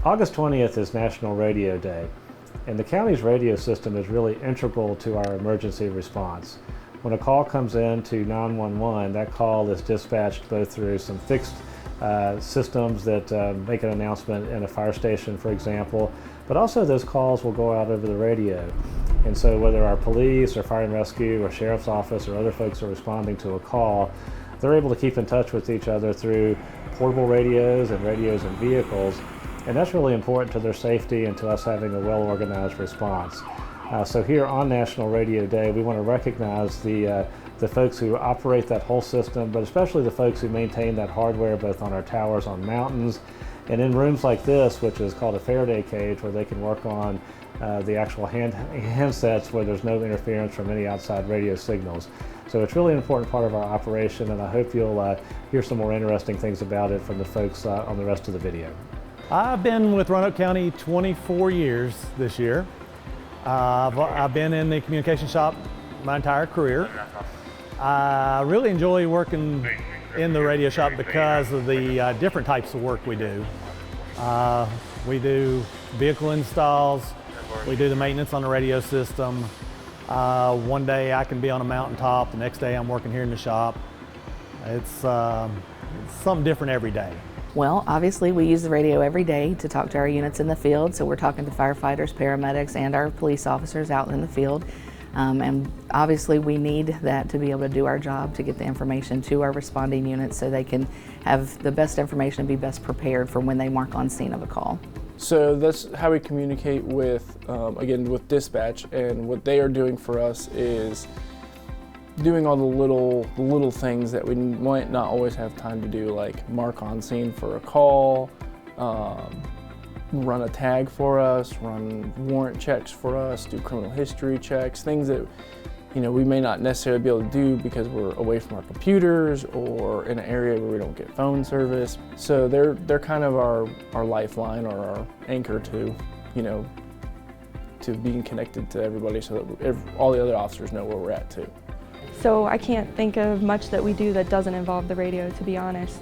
August 20th is National Radio Day, and the county's radio system is really integral to our emergency response. When a call comes in to 911, that call is dispatched both through some fixed systems that make an announcement in a fire station, for example, but also those calls will go out over the radio. And so whether our police or fire and rescue or sheriff's office or other folks are responding to a call, they're able to keep in touch with each other through portable radios and vehicles. And that's really important to their safety and to us having a well-organized response. So here on National Radio Day, we want to recognize the folks who operate that whole system, but especially the folks who maintain that hardware both on our towers on mountains and in rooms like this, which is called a Faraday cage, where they can work on the actual handsets where there's no interference from any outside radio signals. So it's really an important part of our operation, and I hope you'll hear some more interesting things about it from the folks on the rest of the video. I've been with Roanoke County 24 years this year. I've been in the communication shop my entire career. I really enjoy working in the radio shop because of the different types of work we do. We do vehicle installs, we do the maintenance on the radio system. One day I can be on a mountaintop, the next day I'm working here in the shop. It's something different every day. Well, obviously we use the radio every day to talk to our units in the field, so we're talking to firefighters, paramedics, and our police officers out in the field. And obviously we need that to be able to do our job, to get the information to our responding units so they can have the best information and be best prepared for when they mark on scene of a call. So that's how we communicate with, again, with dispatch, and what they are doing for us is doing all the little things that we might not always have time to do, like mark on scene for a call, run a tag for us, run warrant checks for us, do criminal history checks, things that we may not necessarily be able to do because we're away from our computers or in an area where we don't get phone service. So they're kind of our lifeline or our anchor to being connected to everybody, so that all the other officers know where we're at too. So I can't think of much that we do that doesn't involve the radio, to be honest.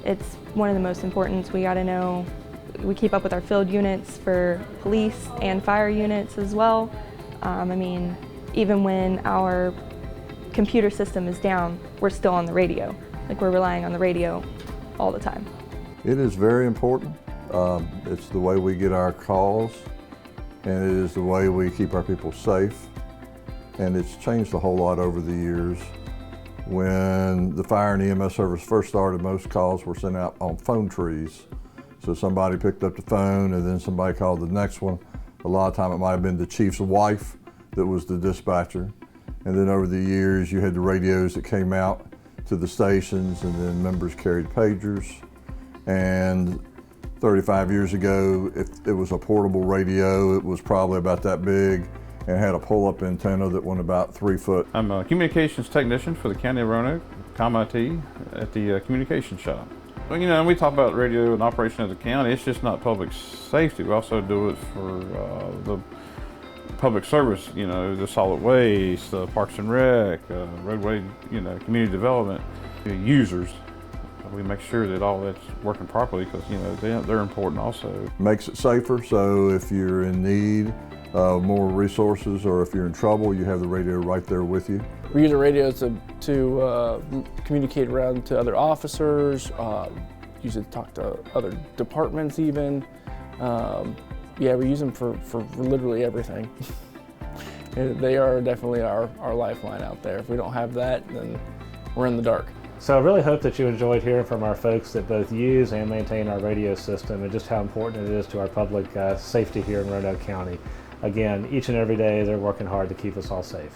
It's one of the most important. We got to know, we keep up with our field units for police and fire units as well. I mean, even when our computer system is down, we're still on the radio. Like, we're relying on the radio all the time. It is very important. It's the way we get our calls, and it is the way we keep our people safe. And it's changed a whole lot over the years. When the fire and EMS service first started, most calls were sent out on phone trees. So somebody picked up the phone and then somebody called the next one. A lot of time it might have been the chief's wife that was the dispatcher. And then over the years you had the radios that came out to the stations, and then members carried pagers. And 35 years ago, if it was a portable radio, it was probably about that big and had a pull-up antenna that went about 3 foot. I'm a communications technician for the County of Roanoke, ComIT, at the communications shop. Well, we talk about radio and operation of the county. It's just not public safety. We also do it for the public service, the solid waste, parks and rec, roadway, community development users. We make sure that all that's working properly because, they're important also. Makes it safer, so if you're in need of more resources or if you're in trouble, you have the radio right there with you. We use the radio to communicate around to other officers, use it to talk to other departments even. Yeah, we use them for literally everything. They are definitely our lifeline out there. If we don't have that, then we're in the dark. So I really hope that you enjoyed hearing from our folks that both use and maintain our radio system, and just how important it is to our public safety here in Roanoke County. Again, each and every day they're working hard to keep us all safe.